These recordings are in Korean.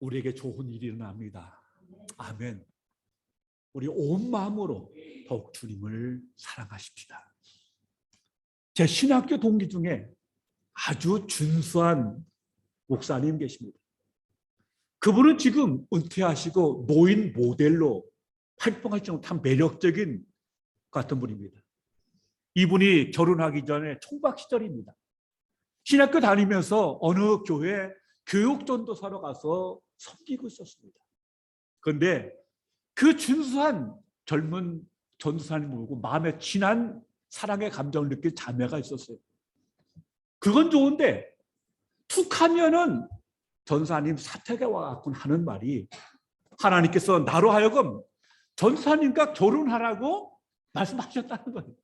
우리에게 좋은 일이 일어납니다. 아멘. 우리 온 마음으로 더욱 주님을 사랑하십시다. 제 신학교 동기 중에 아주 준수한 목사님 계십니다. 그분은 지금 은퇴하시고 노인 모델로 활동하시는 참 매력적인 같은 분입니다. 이분이 결혼하기 전에 총각 시절입니다. 신학교 다니면서 어느 교회 교육전도사로 가서 섬기고 있었습니다. 그런데 그 준수한 젊은 전도사님 보고 마음에 진한 사랑의 감정을 느낀 자매가 있었어요. 그건 좋은데 툭 하면은 전사님 사택에 와갖고 하는 말이, 하나님께서 나로 하여금 전사님과 결혼하라고 말씀하셨다는 거예요.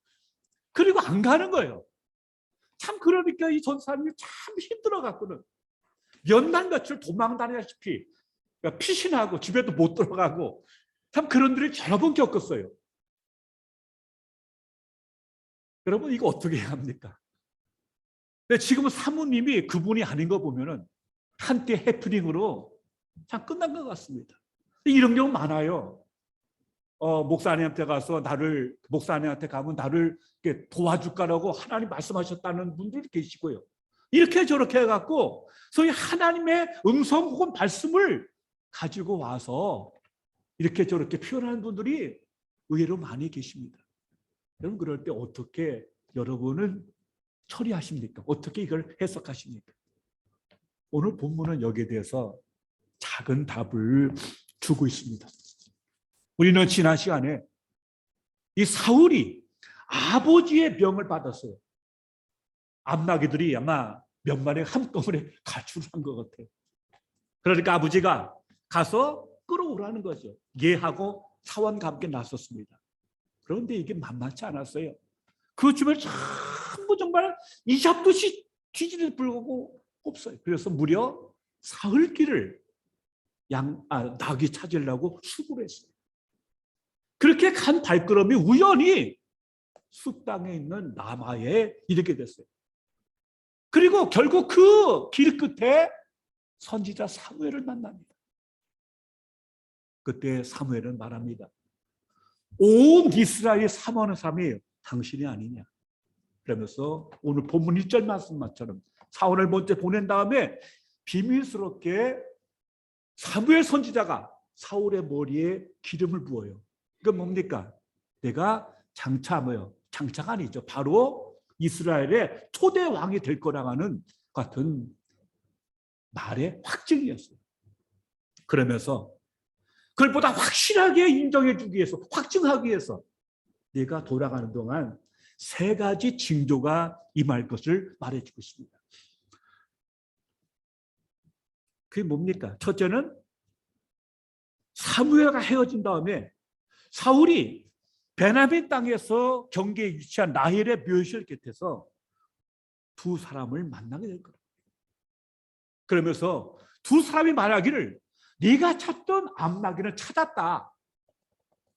그리고 안 가는 거예요. 참, 그러니까 이 전사님이 참 힘들어갖고는 몇 날 며칠 도망다니다시피 피신하고 집에도 못 들어가고 참 그런 일을 여러 번 겪었어요. 여러분, 이거 어떻게 해야 합니까? 근데 지금은 사모님이 그분이 아닌 거 보면은 한때 해프닝으로 참 끝난 것 같습니다. 이런 경우 많아요. 목사님한테 가서 목사님한테 가면 나를 이렇게 도와줄까라고 하나님 말씀하셨다는 분들이 계시고요. 이렇게 저렇게 해갖고 소위 하나님의 음성 혹은 말씀을 가지고 와서 이렇게 저렇게 표현하는 분들이 의외로 많이 계십니다. 여러분, 그럴 때 어떻게 여러분은 처리하십니까? 어떻게 이걸 해석하십니까? 오늘 본문은 여기에 대해서 작은 답을 주고 있습니다. 우리는 지난 시간에 이 사울이 아버지의 명을 받았어요. 암나기들이 아마 명만에 한꺼번에 가출을 한 것 같아요. 그러니까 아버지가 가서 끌어오라는 거죠. 얘하고 사원과 함께 나섰습니다. 그런데 이게 만만치 않았어요. 그 주변에 전부 정말 이잡듯이 뒤지는 불구하고 없어요. 그래서 무려 사흘길을 낙이 찾으려고 수고를 했어요. 그렇게 간 발걸음이 우연히 숲 땅에 있는 라마에 이르게 됐어요. 그리고 결국 그 길 끝에 선지자 사무엘을 만납니다. 그때 사무엘은 말합니다. 온 이스라엘이 사모하는 사람이 당신이 아니냐. 그러면서 오늘 본문 1절 말씀처럼 사울을 먼저 보낸 다음에 비밀스럽게 사무엘 선지자가 사울의 머리에 기름을 부어요. 그건 뭡니까? 내가 장차가 아니죠. 바로 이스라엘의 초대 왕이 될 거라고 하는 같은 말의 확증이었어요. 그러면서 그걸 보다 확실하게 인정해 주기 위해서, 확증하기 위해서 내가 돌아가는 동안 3가지 징조가 임할 것을 말해주고 있습니다. 그게 뭡니까? 첫째는 사무엘과 헤어진 다음에 사울이 베냐민 땅에서 경계에 위치한 라헬의 묘실 곁에서 2 사람을 만나게 될 거예요. 그러면서 2 사람이 말하기를 네가 찾던 암나기를 찾았다.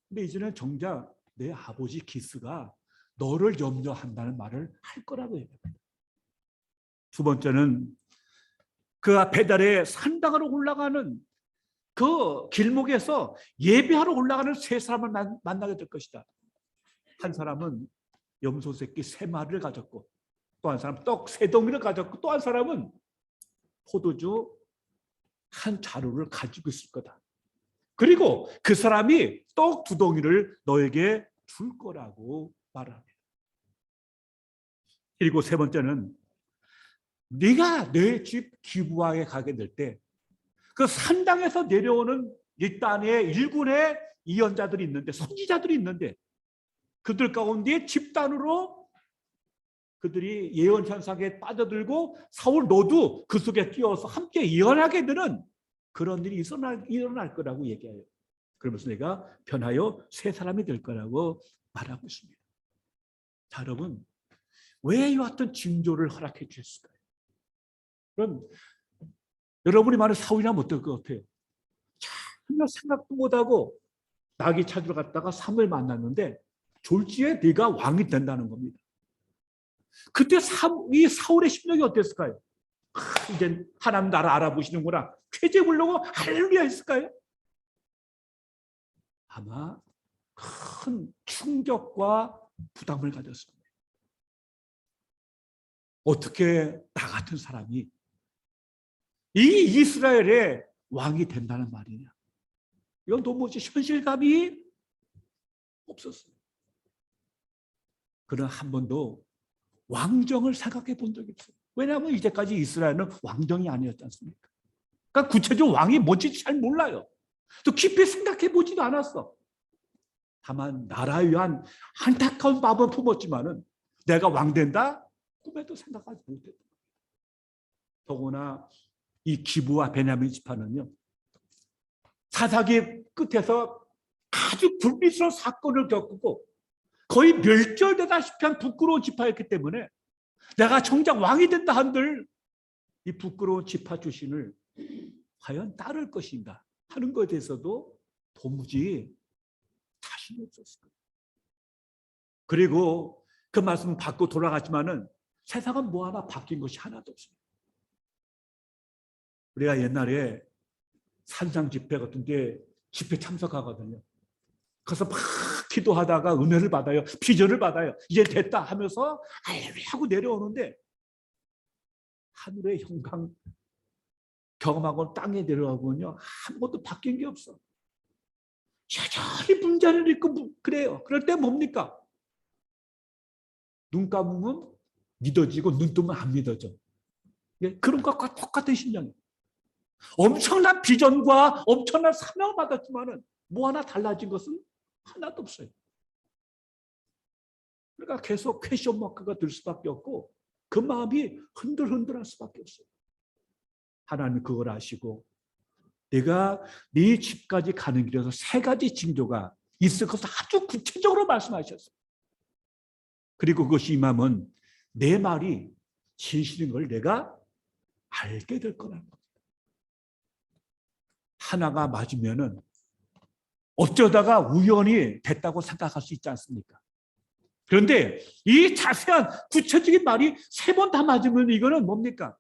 근데 이제는 정작 내 아버지 기스가 너를 염려한다는 말을 할 거라고 얘기합니다. 2 번째는 그 배달의 산당으로 올라가는 그 길목에서 예배하러 올라가는 3 사람을 만나게 될 것이다. 한 사람은 염소 새끼 3마리를 가졌고, 또 한 사람은 떡 3덩이를 가졌고, 또 한 사람은 포도주 1 자루를 가지고 있을 거다. 그리고 그 사람이 떡 2덩이를 너에게 줄 거라고 말을 합니다. 그리고 3 번째는 네가 내 집 기브아에 가게 될 때 그 산당에서 내려오는 이 땅의 일군의 예언자들이 있는데, 선지자들이 있는데, 그들 가운데 집단으로 그들이 예언 현상에 빠져들고 사울 너도 그 속에 끼어서 함께 예언하게 되는 그런 일이 일어날 거라고 얘기해요. 그러면서 내가 변하여 3 사람이 될 거라고 말하고 있습니다. 자, 여러분, 왜 이와 같은 징조를 허락해 주셨을까요? 그럼 여러분이 말하는 사울이라면 어떨 것 같아요? 전혀 생각도 못하고 낙이 찾으러 갔다가 사무엘 만났는데 졸지에 네가 왕이 된다는 겁니다. 그때 이 사울의 심정이 어땠을까요? 이제 하나님 나라 알아보시는구나. 쾌재 부르고 할렐루야 했을까요? 아마 큰 충격과 부담을 가졌습니다. 어떻게 나 같은 사람이 이 이스라엘의 왕이 된다는 말이냐. 이건 도무지 현실감이 없었어요. 그러나 한 번도 왕정을 생각해 본 적이 없어요. 왜냐하면 이제까지 이스라엘은 왕정이 아니었지 않습니까? 그러니까 구체적으로 왕이 뭔지 잘 몰라요. 또 깊이 생각해 보지도 않았어. 다만 나라에 위한 안타까운 마음은 품었지만은 내가 왕 된다? 꿈에도 생각하지 못했다. 더구나 이 기브와 베냐민 지파는요, 사사기 끝에서 아주 불미스러운 사건을 겪고 거의 멸절되다시피 한 부끄러운 지파였기 때문에 내가 정작 왕이 된다 한들 이 부끄러운 지파 출신을 과연 따를 것인가 하는 것에 대해서도 도무지 자신이 없었어요. 그리고 그 말씀 받고 돌아갔지만은 세상은 뭐 하나 바뀐 것이 하나도 없습니다. 우리가 옛날에 산상 집회 같은 데 집회 참석하거든요. 가서 막 기도하다가 은혜를 받아요. 비전을 받아요. 이제 됐다 하면서 할렐루야 하고 내려오는데 하늘의 영광 경험하고 땅에 내려가고는요, 아무것도 바뀐 게 없어. 여전히 문제를 읽고 그래요. 그럴 때 뭡니까? 눈 감으면 믿어지고 눈 뜨면 안 믿어져. 그런 것과 똑같은 심정이에요. 엄청난 비전과 엄청난 사명을 받았지만은 뭐 하나 달라진 것은 하나도 없어요. 그러니까 계속 퀘션 마크가 들 수밖에 없고 그 마음이 흔들흔들할 수밖에 없어요. 하나님 그걸 아시고 내가 네 집까지 가는 길에서 세 가지 징조가 있을 것을 아주 구체적으로 말씀하셨어요. 그리고 그것이 임하면 내 말이 진실인 걸 내가 알게 될 거라는 겁니다. 하나가 맞으면은 어쩌다가 우연히 됐다고 생각할 수 있지 않습니까? 그런데 이 자세한 구체적인 말이 세 번 다 맞으면 이거는 뭡니까?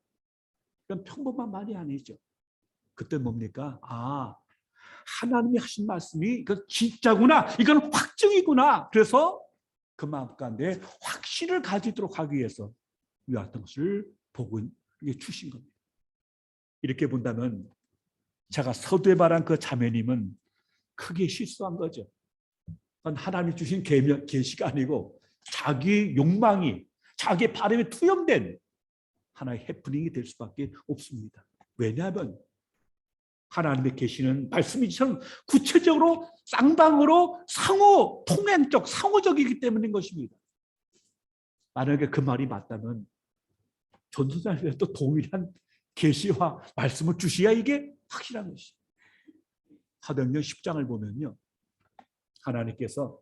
그건 평범한 말이 아니죠. 그때 뭡니까? 아, 하나님이 하신 말씀이 이건 진짜구나. 이건 확증이구나. 그래서 그 마음 가운데 확신을 가지도록 하기 위해서 이와 같은 것을 복은 주신 겁니다. 이렇게 본다면 제가 서두에 말한 그 자매님은 크게 실수한 거죠. 하나님이 주신 계시가 아니고 자기 욕망이, 자기 바람이 투영된 하나의 해프닝이 될 수밖에 없습니다. 왜냐하면 하나님의 계시는 말씀이처럼 구체적으로 쌍방으로 상호 통행적, 상호적이기 때문인 것입니다. 만약에 그 말이 맞다면 전도자님께서 동일한 계시와 말씀을 주셔야 이게 확실한 것이죠. 사도행전 10장을 보면요, 하나님께서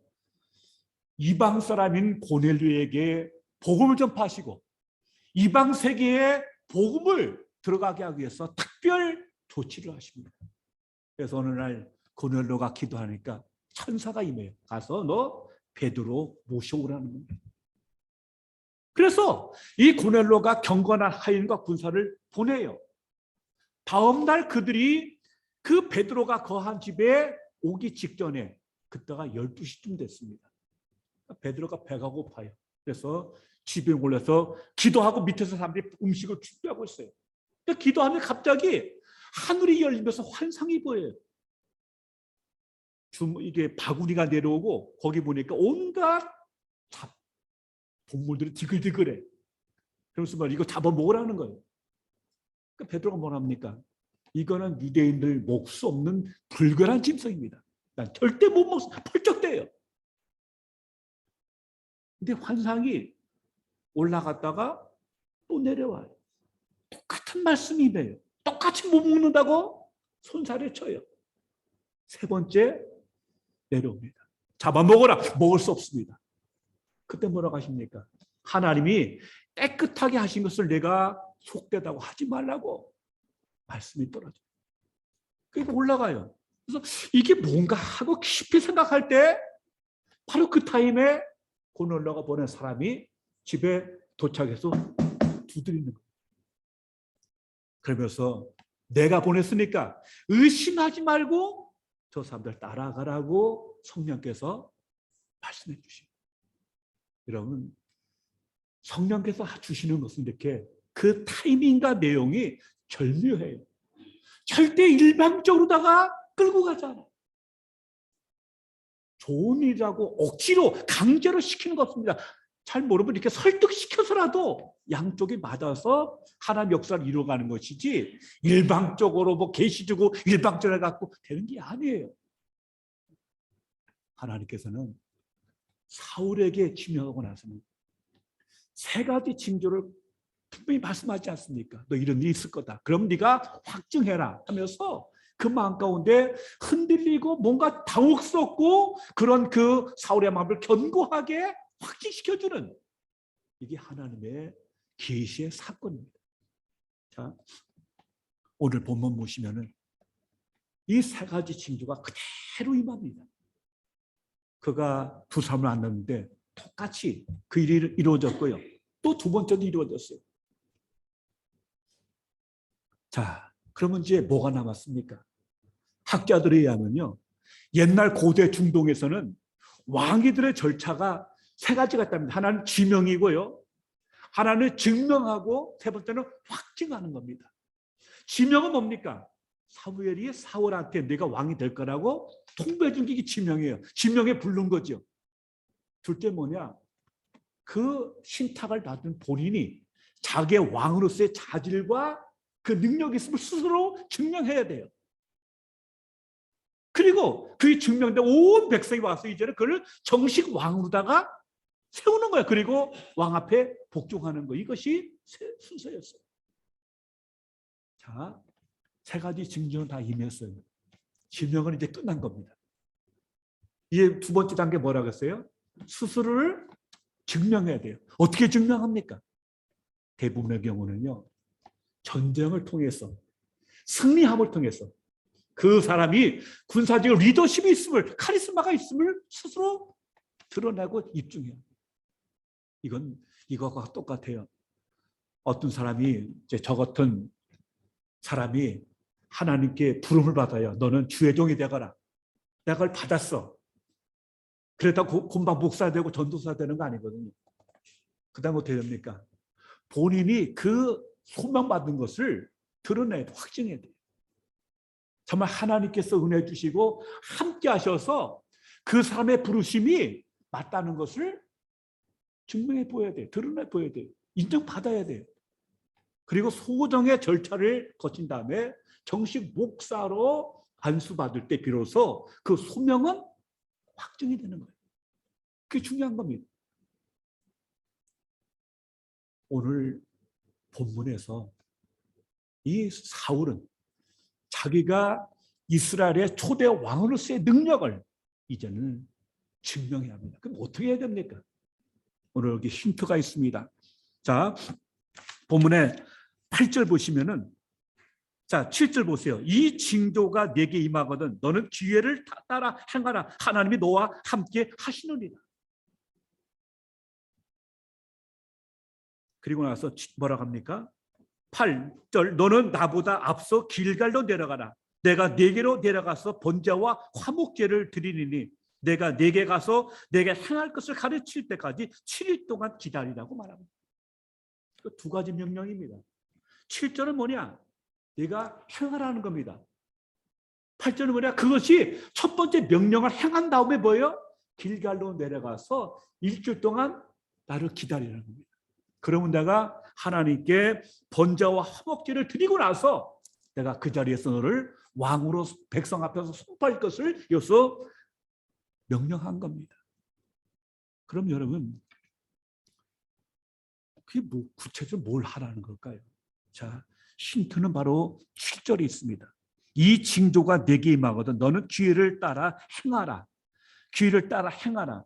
이방 사람인 고넬료에게 복음을 전파하시고 이방 세계에 복음을 들어가게 하기 위해서 특별 조치를 하십니다. 그래서 어느 날 고넬료가 기도하니까 천사가 임해요. 가서 너 베드로 모셔오라는 겁니다. 그래서 이 고넬료가 경건한 하인과 군사를 보내요. 다음 날 그들이 그 베드로가 거한 집에 오기 직전에 그때가 12시쯤 됐습니다. 베드로가 배가 고파요. 그래서 집에 올라서 기도하고 밑에서 사람들이 음식을 준비하고 있어요. 기도하면 갑자기 하늘이 열리면서 환상이 보여요. 이게 바구니가 내려오고 거기 보니까 온갖 동물들이 디글디글해. 그러면서 이거 잡아먹으라는 거예요. 그러니까 베드로가 뭐랍니까? 이거는 유대인들 먹을 수 없는 불결한 짐승입니다. 난 절대 못 먹어. 펄쩍대요. 근데 환상이 올라갔다가 또 내려와요. 똑같은 말씀이에요. 똑같이 못 먹는다고 손살에 쳐요. 세 번째 내려옵니다. 잡아먹어라. 먹을 수 없습니다. 그때 뭐라고 하십니까? 하나님이 깨끗하게 하신 것을 내가 속되다고 하지 말라고 말씀이 떨어져요. 그리고 올라가요. 그래서 이게 뭔가 하고 깊이 생각할 때 바로 그 타임에 고넬료가 보낸 사람이 집에 도착해서 두드리는 거예요. 그러면서 내가 보냈으니까 의심하지 말고 저 사람들 따라가라고 성령께서 말씀해 주십니다. 여러분, 성령께서 주시는 것은 이렇게 그 타이밍과 내용이 절묘해요. 절대 일방적으로다가 끌고 가지 않아요. 좋은 일이라고 억지로 강제로 시키는 것 없습니다. 잘 모르면 이렇게 설득시켜서라도 양쪽이 맞아서 하나님 역사를 이루어가는 것이지 일방적으로 뭐 계시 주고 일방적으로 갖고 되는 게 아니에요. 하나님께서는 사울에게 지명하고 나서는 세 가지 징조를 분명히 말씀하지 않습니까? 너 이런 일이 있을 거다. 그럼 네가 확증해라 하면서 그 마음 가운데 흔들리고 뭔가 당혹스럽고 그런 그 사울의 마음을 견고하게 확증시켜주는 이게 하나님의 계시의 사건입니다. 자, 오늘 본문 보시면은 이 세 가지 징조가 그대로 임합니다. 그가 두 사람을 만났는데 똑같이 그 일이 이루어졌고요. 또 두 번째도 이루어졌어요. 자, 그러면 이제 뭐가 남았습니까? 학자들에 의하면요, 옛날 고대 중동에서는 왕위들의 절차가 세 가지가 있답니다. 하나는 지명이고요, 하나는 증명하고, 세 번째는 확증하는 겁니다. 지명은 뭡니까? 사무엘이 사울한테 내가 왕이 될 거라고 통보해 준 게 지명이에요. 지명에 부른 거죠. 둘째 뭐냐? 그 신탁을 받은 본인이 자기의 왕으로서의 자질과 그 능력이 있음을 스스로 증명해야 돼요. 그리고 그게 증명된 온 백성이 와서 이제는 그를 정식 왕으로다가 세우는 거야. 그리고 왕 앞에 복종하는 거. 이것이 순서였어요. 자, 세 가지 징조는 다 임했어요. 지명은 이제 끝난 겁니다. 이제 두 번째 단계 뭐라고 했어요? 스스로를 증명해야 돼요. 어떻게 증명합니까? 대부분의 경우는요, 전쟁을 통해서, 승리함을 통해서 그 사람이 군사적 리더십이 있음을, 카리스마가 있음을 스스로 드러내고 입증해요. 이건 이거와 똑같아요. 어떤 사람이, 이제 저 같은 사람이 하나님께 부름을 받아요. 너는 주의 종이 되거라. 내가 그걸 받았어. 그랬다고 금방 목사 되고 전도사 되는 거 아니거든요. 그 다음 어떻게 됩니까? 본인이 그 소명받은 것을 드러내야 돼, 확증해야 돼요. 정말 하나님께서 은혜 주시고 함께 하셔서 그 사람의 부르심이 맞다는 것을 증명해 보여야 돼요. 드러내 보여야 돼요. 인정받아야 돼요. 그리고 소정의 절차를 거친 다음에 정식 목사로 안수받을 때 비로소 그 소명은 확증이 되는 거예요. 그게 중요한 겁니다. 오늘 본문에서 이 사울은 자기가 이스라엘의 초대 왕으로서의 능력을 이제는 증명해야 합니다. 그럼 어떻게 해야 됩니까? 오늘 여기 힌트가 있습니다. 자, 본문에 8절 보시면은, 자, 7절 보세요. 이 징조가 내게 임하거든 너는 기회를 따라 행하라. 하나님이 너와 함께 하시느니라. 그리고 나서 뭐라고 합니까? 8절 너는 나보다 앞서 길갈로 내려가라. 내가 네게로 내려가서 번제와 화목제를 드리니 내가 네게 가서 내게 행할 것을 가르칠 때까지 7일 동안 기다리라고 말합니다. 두 가지 명령입니다. 7절은 뭐냐? 네가 행하라는 겁니다. 8절은 뭐냐? 그것이 첫 번째 명령을 행한 다음에 뭐예요? 길갈로 내려가서 일주일 동안 나를 기다리라는 겁니다. 그러면 내가 하나님께 번제와 화목제를 드리고 나서 내가 그 자리에서 너를 왕으로 백성 앞에서 선포할 것을 여기서 명령한 겁니다. 그럼 여러분, 그게 뭐 구체적으로 뭘 하라는 걸까요? 자, 힌트는 바로 7절에 있습니다. 이 징조가 내게 임하거든 너는 기회를 따라 행하라. 기회를 따라 행하라.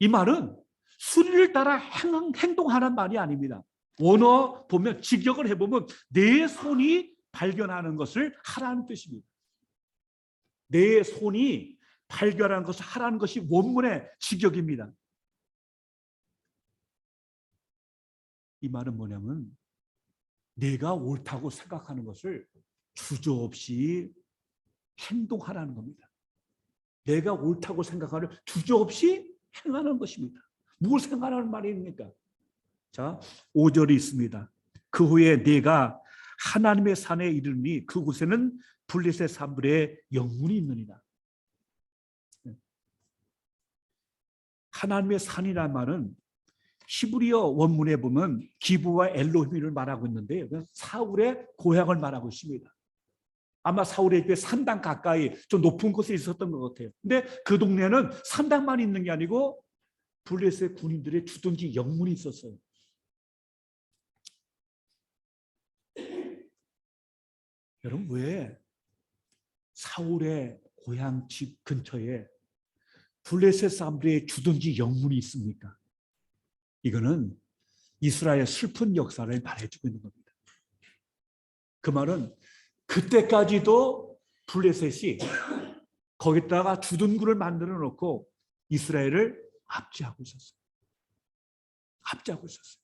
이 말은 수리를 따라 행동하는 말이 아닙니다. 원어 보면 직역을 해보면 내 손이 발견하는 것을 하라는 뜻입니다. 내 손이 발견하는 것을 하라는 것이 원문의 직역입니다. 이 말은 뭐냐면 내가 옳다고 생각하는 것을 주저없이 행동하라는 겁니다. 내가 옳다고 생각하는 주저없이 행하는 것입니다. 뭘 생각하는 말입니까? 자, 5절이 있습니다. 그 후에 내가 하나님의 산에 이르니 그곳에는 블레셋 사람들의 영문이 있느니라. 하나님의 산이라는 말은 히브리어 원문에 보면 기브와 엘로힘을 말하고 있는데 사울의 고향을 말하고 있습니다. 아마 사울의 집에 산당 가까이 좀 높은 곳에 있었던 것 같아요. 근데 그 동네는 산당만 있는 게 아니고 블레셋 군인들의 주둔지 영문이 있었어요. 여러분, 왜 사울의 고향 집 근처에 블레셋 사람들의 주둔지 영문이 있습니까? 이거는 이스라엘의 슬픈 역사를 말해주고 있는 겁니다. 그 말은 그때까지도 블레셋이 거기다가 주둔구를 만들어 놓고 이스라엘을 압제하고 있었어요. 압제하고 있었어요.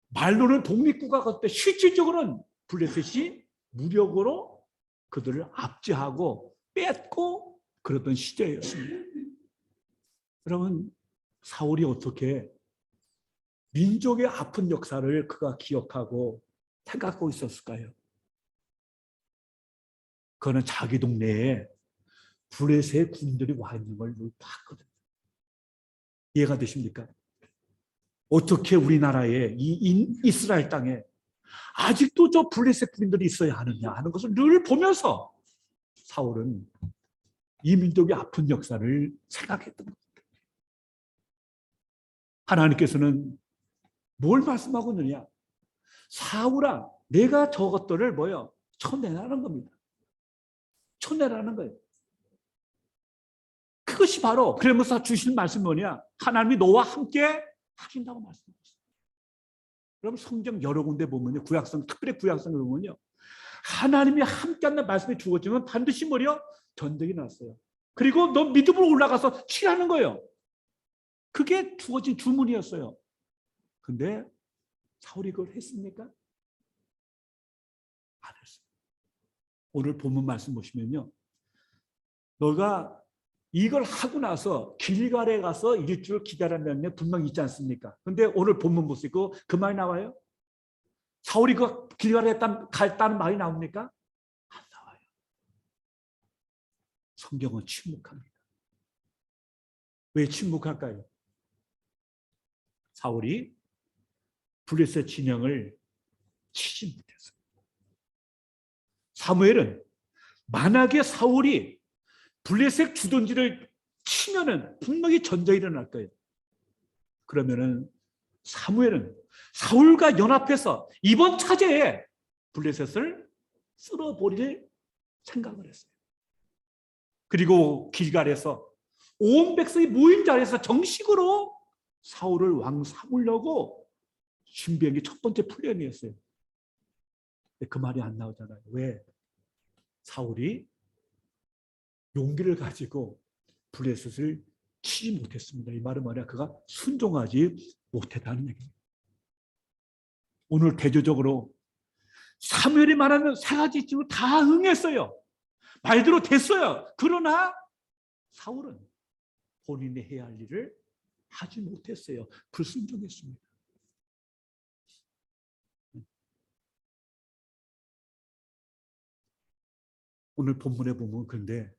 말로는 독립국가 같은데 실질적으로는 블레셋이 무력으로 그들을 압제하고 뺏고 그러던 시대였습니다. 여러분, 사울이 어떻게 민족의 아픈 역사를 그가 기억하고 생각하고 있었을까요? 그는 자기 동네에 블레셋 군인들이 와 있는 걸 봤거든요. 이해가 되십니까? 어떻게 우리나라에 이 이스라엘 땅에 아직도 저 블레셋 군인들이 있어야 하느냐 하는 것을 늘 보면서 사울은 이 민족의 아픈 역사를 생각했던 겁니다. 하나님께서는 뭘 말씀하고 있느냐? 사울아, 내가 저것들을 쳐내라는 겁니다. 쳐내라는 거예요. 그것이 바로 그러면서 주신 말씀이 뭐냐? 하나님이 너와 함께 하신다고 말씀하셨어요. 그럼 성경 여러 군데 보면요, 구약성, 특별히 구약성을 보면요, 하나님이 함께한다는 말씀이 주어지면 반드시 전쟁이 났어요. 그리고 너 믿음으로 올라가서 치라는 거예요. 그게 주어진 주문이었어요. 근데 사울이 그걸 했습니까? 안 했어요. 오늘 본문 말씀 보시면요, 너가 이걸 하고 나서 길갈에 가서 일주일 기다리는 게 분명히 있지 않습니까? 근데 오늘 본문 보시고 그 말이 나와요? 사울이 그 길갈에 갔다는 말이 나옵니까? 안 나와요. 성경은 침묵합니다. 왜 침묵할까요? 사울이 블레셋 진영을 치지 못했어요. 사무엘은 만약에 사울이 블레셋 주둔지를 치면은 분명히 전쟁이 일어날 거예요. 그러면은 사무엘은 사울과 연합해서 이번 차제에 블레셋을 쓸어버릴 생각을 했어요. 그리고 길갈에서 온 백성이 모인 자리에서 정식으로 사울을 왕 삼으려고 준비한 게 첫 번째 플랜이었어요. 근데 그 말이 안 나오잖아요. 왜? 사울이 용기를 가지고 블레셋을 치지 못했습니다. 이 말은 뭐냐? 그가 순종하지 못했다는 얘기입니다. 오늘 대조적으로 사무엘이 말하는 세 가지 지금 다 응했어요. 말대로 됐어요. 그러나 사울은 본인이 해야 할 일을 하지 못했어요. 불순종했습니다. 오늘 본문에 보면 그런데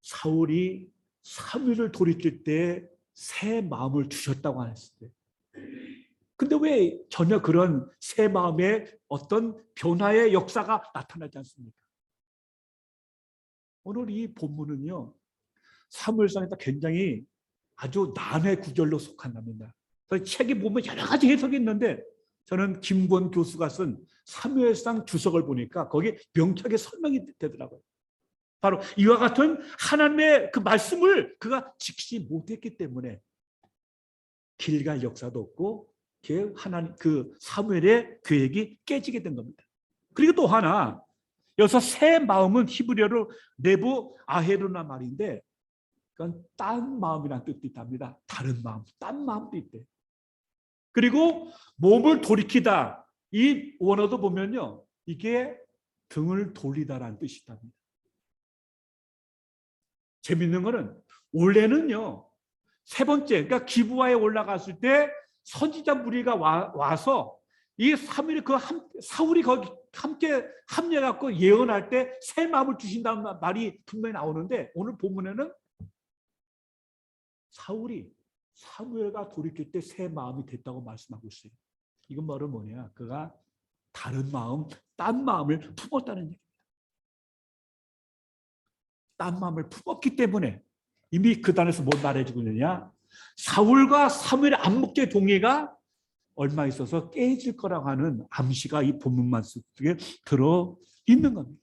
사울이 사무엘을 돌이킬 때 새 마음을 주셨다고 하셨어요. 근데 왜 전혀 그런 새 마음의 어떤 변화의 역사가 나타나지 않습니까? 오늘 이 본문은요, 사무엘상에서 굉장히 아주 난해 구절로 속한답니다. 책에 보면 여러 가지 해석이 있는데 저는 김권 교수가 쓴 사무엘상 주석을 보니까 거기에 명쾌하게 설명이 되더라고요. 바로 이와 같은 하나님의 그 말씀을 그가 지키지 못했기 때문에 길갈 역사도 없고 하나님 그 사무엘의 계획이 깨지게 된 겁니다. 그리고 또 하나, 여기서 새 마음은 히브리어로 네부 아헤르나 말인데 그건 딴 마음이라는 뜻도 있답니다. 다른 마음, 딴 마음도 있대. 그리고 몸을 돌이키다. 이 원어도 보면요. 이게 등을 돌리다라는 뜻이답니다. 재밌는 거는 원래는요. 세 번째, 그러니까 기브아에 올라갔을 때 선지자 무리가 와서 이 사울이 거기 함께 합류해갖고 예언할 때 새 마음을 주신다는 말이 분명히 나오는데 오늘 본문에는 사울이 사무엘과 돌이킬 때 새 마음이 됐다고 말씀하고 있어요. 이건 뭐냐? 그가 다른 마음, 딴 마음을 품었다는 얘기입니다. 딴 마음을 품었기 때문에 이미 그 단에서 뭘 말해주고 있느냐? 사울과 사무엘의 암묵적 동의가 얼마 있어서 깨질 거라고 하는 암시가 이 본문만 속에 들어 있는 겁니다.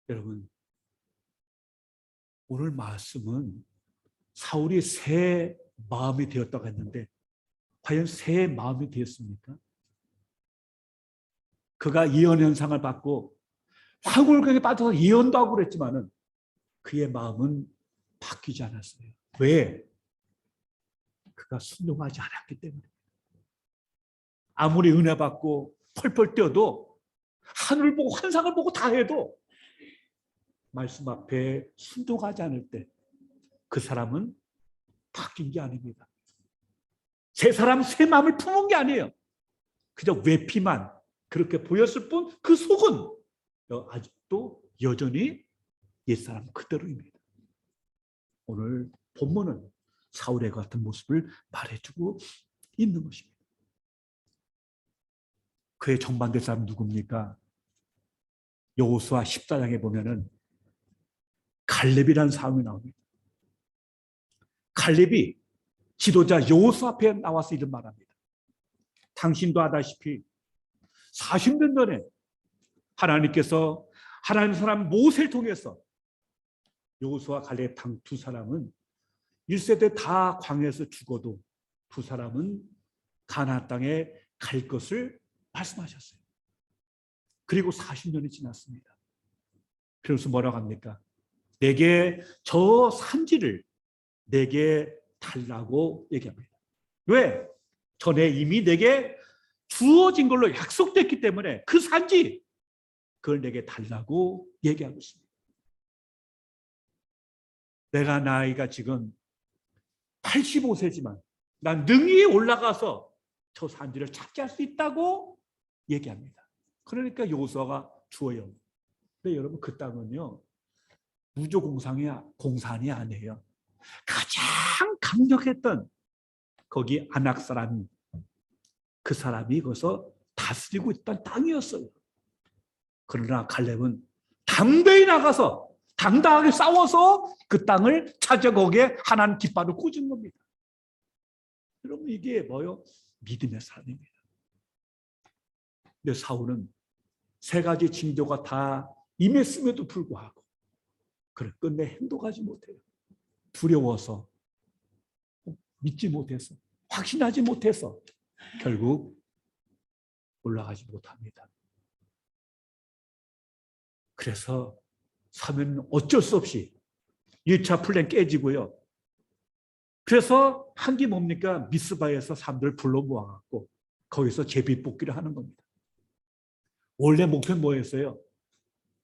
여러분, 오늘 말씀은 사울이 새 마음이 되었다고 했는데 과연 새 마음이 되었습니까? 그가 예언 현상을 받고 황홀경에 빠져서 예언도 하고 그랬지만은 그의 마음은 바뀌지 않았어요. 왜? 그가 순종하지 않았기 때문에. 아무리 은혜 받고 펄펄 뛰어도 하늘을 보고 환상을 보고 다 해도 말씀 앞에 순종하지 않을 때 그 사람은 바뀐 게 아닙니다. 새 사람 새 마음을 품은 게 아니에요. 그저 외피만 그렇게 보였을 뿐 그 속은 아직도 여전히 옛사람 그대로입니다. 오늘 본문은 사울의 같은 모습을 말해주고 있는 것입니다. 그의 정반대 사람 누굽니까? 여호수아 14장에 보면은 갈렙이라는 사람이 나옵니다. 갈렙이 지도자 여호수아 앞에 나와서 이런 말합니다. 당신도 아다시피 40년 전에 하나님께서 하나님 사람 모세를 통해서 여호수아 갈렙 두 사람은 1세대 다 광야에서 죽어도 두 사람은 가나안 땅에 갈 것을 말씀하셨어요. 그리고 40년이 지났습니다. 그래서 뭐라고 합니까? 내게 저 산지를 내게 달라고 얘기합니다. 왜? 전에 이미 내게 주어진 걸로 약속됐기 때문에 그 산지 그걸 내게 달라고 얘기하고 있습니다. 내가 나이가 지금 85세지만 난 능히 올라가서 저 산지를 차지할 수 있다고 얘기합니다. 그러니까 여호수아가 주어요. 근데 여러분 그 땅은요 무조공산이 아니에요. 가장 강력했던 거기 아낙 사람이 그 사람이 거기서 다스리고 있던 땅이었어요. 그러나 갈렙은 담대히 나가서 당당하게 싸워서 그 땅을 찾아 거기에 하나님 깃발을 꽂은 겁니다. 여러분 이게 뭐요? 믿음의 삶입니다. 근데 사울은 세 가지 징조가 다 임했음에도 불구하고 그래 끝내 행동하지 못해요. 두려워서 믿지 못해서 확신하지 못해서 결국 올라가지 못합니다. 그래서 사면은 어쩔 수 없이 1차 플랜 깨지고요. 그래서 한 게 뭡니까? 미스바에서 사람들을 불러 모아갖고 거기서 제비뽑기를 하는 겁니다. 원래 목표는 뭐였어요?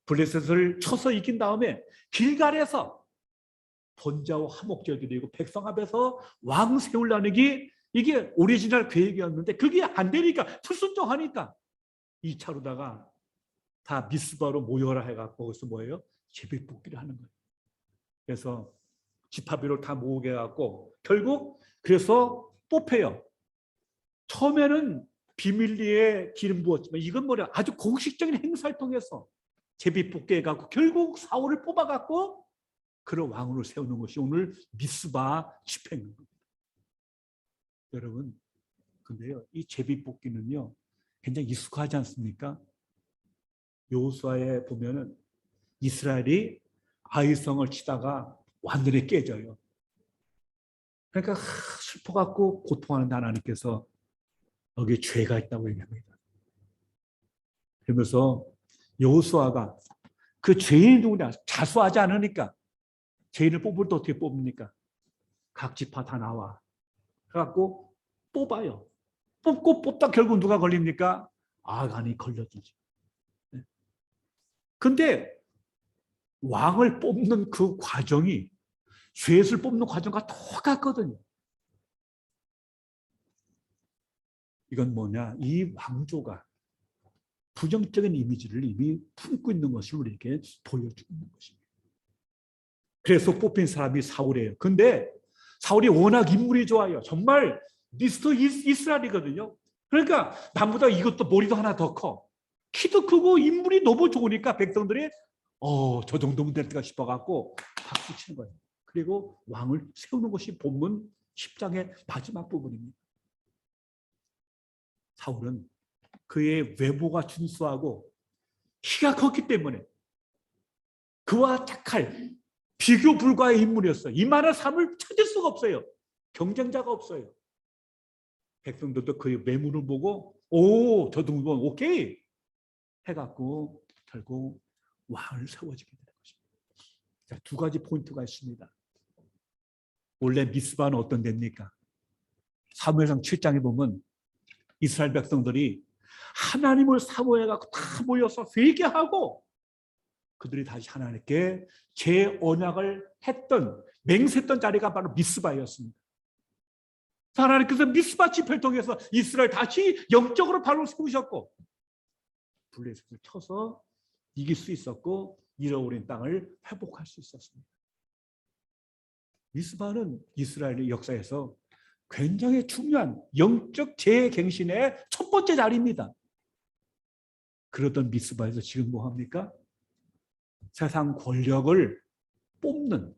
블레셋을 쳐서 이긴 다음에 길갈에서 번자와 화목제를 드리고 백성 앞에서 왕 세우려는 게 이게 오리지널 계획이었는데 그게 안 되니까 불순종하니까 2차로다가 다 미스바로 모여라 해갖고 거기서 뭐예요? 제비뽑기를 하는 거예요. 그래서 지파비를 다 모으게 해갖고 결국 그래서 뽑혀요. 처음에는 비밀리에 기름 부었지만 이건 뭐냐 아주 공식적인 행사를 통해서 제비뽑기 해갖고 결국 사울을 뽑아갖고 그런 왕으로 세우는 것이 오늘 미스바 집회입니다. 여러분 근데요 이 제비뽑기는요 굉장히 익숙하지 않습니까? 여호수아에 보면은 이스라엘이 아이성을 치다가 완전히 깨져요. 그러니까 슬퍼갖고 고통하는 하나님께서 여기 죄가 있다고 얘기합니다. 그러면서 여호수아가 그 죄인이 누구냐 자수하지 않으니까 죄인을 뽑을 때 어떻게 뽑습니까? 각 지파 다 나와. 그래갖고 뽑아요. 뽑고 뽑다 결국 누가 걸립니까? 아간이 걸려들죠. 근데 왕을 뽑는 그 과정이 셋을 뽑는 과정과 똑같거든요. 이건 뭐냐? 이 왕조가 부정적인 이미지를 이미 품고 있는 것을 우리에게 보여주고 있는 것입니다. 그래서 뽑힌 사람이 사울이에요. 근데 사울이 워낙 인물이 좋아요. 정말 미스터 이스라엘이거든요. 그러니까 남보다 이것도 머리도 하나 더 커. 키도 크고 인물이 너무 좋으니까 백성들이 저 정도면 될 때가 싶어갖고 박수 치는 거예요. 그리고 왕을 세우는 것이 본문 10장의 마지막 부분입니다. 사울은 그의 외모가 준수하고 키가 컸기 때문에 그와 택할 비교 불가의 인물이었어요. 이만한 삶을 찾을 수가 없어요. 경쟁자가 없어요. 백성들도 그의 외모를 보고 저 정도면 오케이 해갖고 결국 왕을 세워지게 되는 것입니다. 자, 두 가지 포인트가 있습니다. 원래 미스바는 어떤 데입니까? 사무엘상 7장에 보면 이스라엘 백성들이 하나님을 사모해갖고 다 모여서 회개하고 그들이 다시 하나님께 재언약을 했던 맹세했던 자리가 바로 미스바였습니다. 하나님께서 미스바 집회를 통해서 이스라엘 다시 영적으로 발로 세우셨고 블레셋을 쳐서 이길 수 있었고 잃어버린 땅을 회복할 수 있었습니다. 미스바는 이스라엘의 역사에서 굉장히 중요한 영적 재갱신의 첫 번째 자리입니다. 그러던 미스바에서 지금 뭐 합니까? 세상 권력을 뽑는,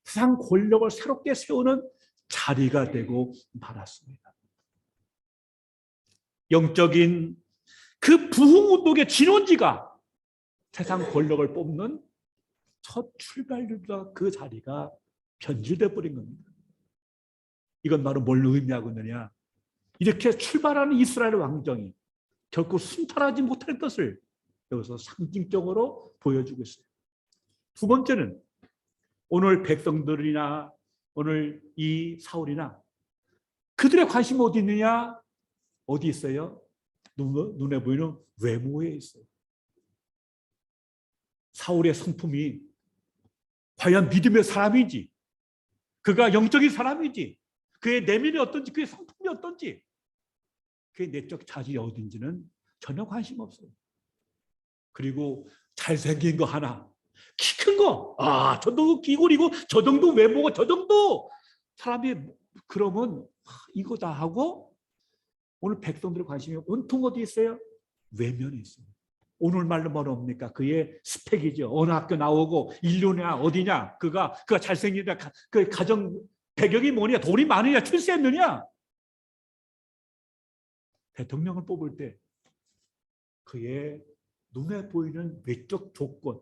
세상 권력을 새롭게 세우는 자리가 되고 말았습니다. 영적인 그 부흥운동의 진원지가 세상 권력을 뽑는 첫 출발지가 그 자리가 변질돼 버린 겁니다. 이건 바로 뭘 의미하고 있느냐? 이렇게 출발하는 이스라엘 왕정이 결코 순탄하지 못할 것을 여기서 상징적으로 보여주고 있어요. 두 번째는 오늘 백성들이나 오늘 이 사울이나 그들의 관심이 어디 있느냐? 어디 있어요? 눈에 보이는 외모에 있어요. 사울의 성품이 과연 믿음의 사람인지, 그가 영적인 사람인지, 그의 내면이 어떤지, 그의 성품이 어떤지, 그의 내적 자질이 어딘지는 전혀 관심 없어요. 그리고 잘생긴 거 하나, 키 큰 거, 저 정도 끼고리고 저 정도 외모가 저 정도 사람이 그러면 이거다 하고 오늘 백성들의 관심이 온통 어디 있어요? 외면에 있어요. 오늘 말로 뭐랍니까? 그의 스펙이죠. 어느 학교 나오고 인류냐 어디냐, 그가 잘생기냐, 그 가정 배경이 뭐냐, 돈이 많으냐, 출세했느냐. 대통령을 뽑을 때 그의 눈에 보이는 외적 조건,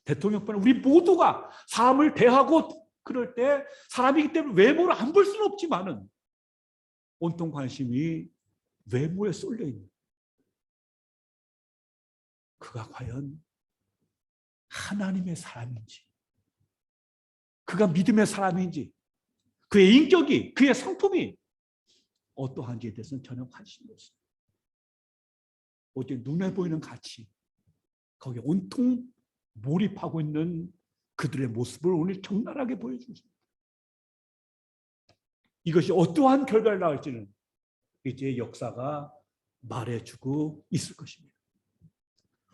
대통령뿐 우리 모두가 사람을 대하고 그럴 때 사람이기 때문에 외모를 안 볼 수는 없지만은 온통 관심이 외모에 쏠려 있는, 그가 과연 하나님의 사람인지, 그가 믿음의 사람인지, 그의 인격이, 그의 성품이 어떠한지에 대해서는 전혀 관심이 없어요. 오직 눈에 보이는 가치, 거기에 온통 몰입하고 있는 그들의 모습을 오늘 적나라하게 보여주십니다. 이것이 어떠한 결과를 낳을지는 이제 역사가 말해주고 있을 것입니다.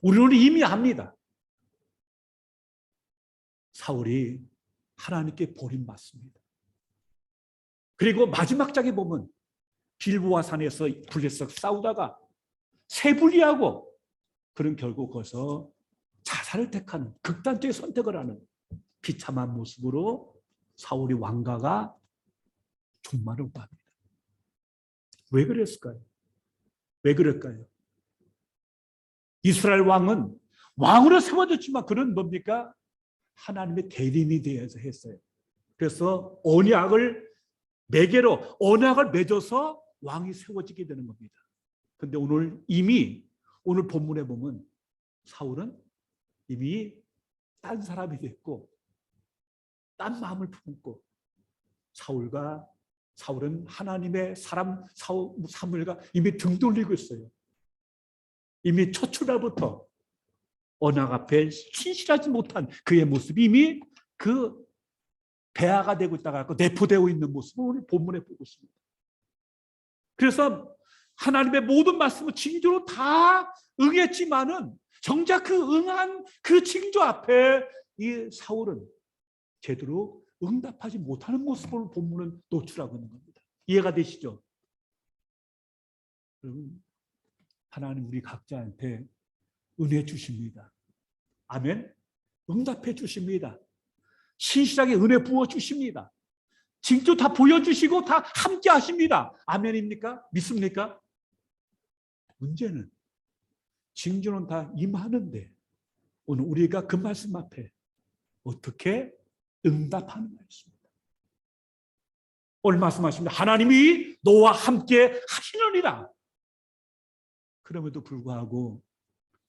우리는 이미 압니다. 사울이 하나님께 버림받습니다. 그리고 마지막 장에 보면 길보아 산에서 블레셋 싸우다가 세불리하고 그런 결국 거기서 자살을 택하는 극단적인 선택을 하는 비참한 모습으로 사울이 왕가가 종말을 오합니다. 왜 그랬을까요? 왜 그럴까요? 이스라엘 왕은 왕으로 세워졌지만 그는 뭡니까? 하나님의 대리인이 되어서 했어요. 그래서 언약을 매개로 언약을 맺어서 왕이 세워지게 되는 겁니다. 근데 오늘 본문에 보면 사울은 이미 딴 사람이 됐고 딴 마음을 품고 사울은 하나님의 사람 사무엘과 이미 등 돌리고 있어요. 이미 첫 출발부터 언약 앞에 신실하지 못한 그의 모습이 이미 그 배아가 되고 있다가 내포되고 있는 모습을 오늘 본문에 보고 있습니다. 그래서 하나님의 모든 말씀을 징조로 다 응했지만은 정작 그 응한 그 징조 앞에 이 사울은 제대로 응답하지 못하는 모습을 본문은 노출하고 있는 겁니다. 이해가 되시죠? 여러분, 하나님 우리 각자한테 은혜 주십니다. 아멘. 응답해 주십니다. 신실하게 은혜 부어 주십니다. 징조 다 보여주시고 다 함께 하십니다. 아멘입니까? 믿습니까? 문제는 징조는 다 임하는데 오늘 우리가 그 말씀 앞에 어떻게 응답하는가 했습니다. 오늘 말씀하십니다. 하나님이 너와 함께 하시느니라. 그럼에도 불구하고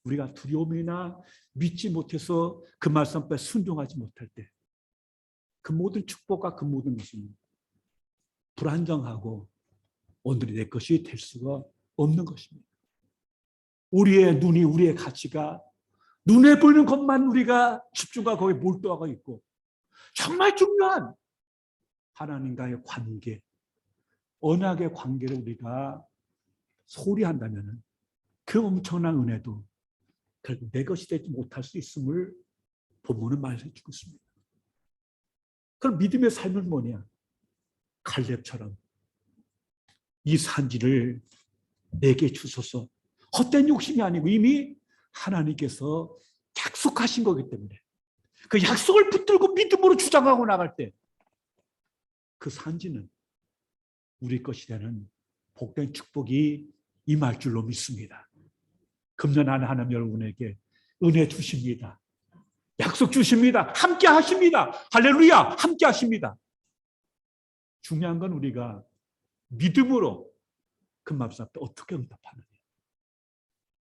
우리가 두려움이나 믿지 못해서 그 말씀 앞에 순종하지 못할 때 그 모든 축복과 그 모든 것은 불안정하고 오늘이 내 것이 될 수가 없는 것입니다. 우리의 눈이, 우리의 가치가 눈에 보이는 것만 우리가 집중하고 거기에 몰두하고 있고 정말 중요한 하나님과의 관계, 언약의 관계를 우리가 소홀히 한다면 그 엄청난 은혜도 결국 내 것이 되지 못할 수 있음을 본문은 말해주고 있습니다. 그럼 믿음의 삶은 뭐냐? 갈렙처럼 이 산지를 내게 주소서. 헛된 욕심이 아니고 이미 하나님께서 약속하신 거기 때문에 그 약속을 붙들고 믿음으로 주장하고 나갈 때 그 산지는 우리 것이 되는 복된 축복이 임할 줄로 믿습니다. 금년 안에 하나님 여러분에게 은혜 주십니다. 약속 주십니다. 함께 하십니다. 할렐루야, 함께 하십니다. 중요한 건 우리가 믿음으로 그 말씀 앞에 어떻게 응답하느냐.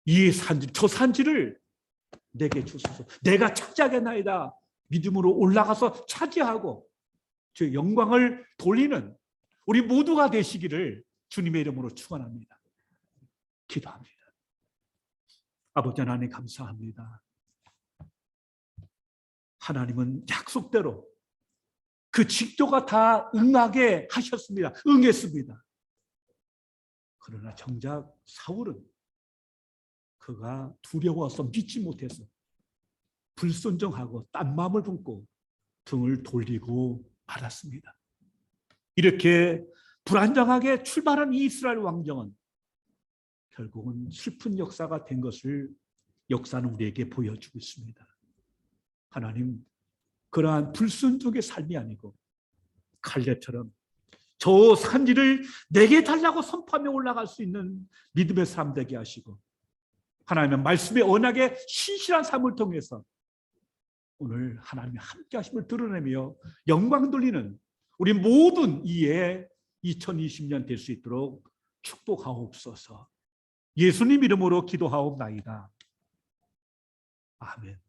이 산지, 저 산지를 내게 주소서. 내가 착자하겠나이다. 믿음으로 올라가서 차지하고 저 영광을 돌리는 우리 모두가 되시기를 주님의 이름으로 축원합니다. 기도합니다. 아버지 하나님 감사합니다. 하나님은 약속대로 그 징조가 다 응하게 하셨습니다. 응했습니다. 그러나 정작 사울은 그가 두려워서 믿지 못해서 불순종하고 딴 마음을 품고 등을 돌리고 말았습니다. 이렇게 불안정하게 출발한 이스라엘 왕정은 결국은 슬픈 역사가 된 것을 역사는 우리에게 보여주고 있습니다. 하나님, 그러한 불순종의 삶이 아니고 갈렙처럼 저 산지를 내게 달라고 선포하며 올라갈 수 있는 믿음의 삶 되게 하시고 하나님의 말씀의 언약의 신실한 삶을 통해서 오늘 하나님의 함께 하심을 드러내며 영광 돌리는 우리 모든 이의 2020년 될 수 있도록 축복하옵소서. 예수님 이름으로 기도하옵나이다. 아멘.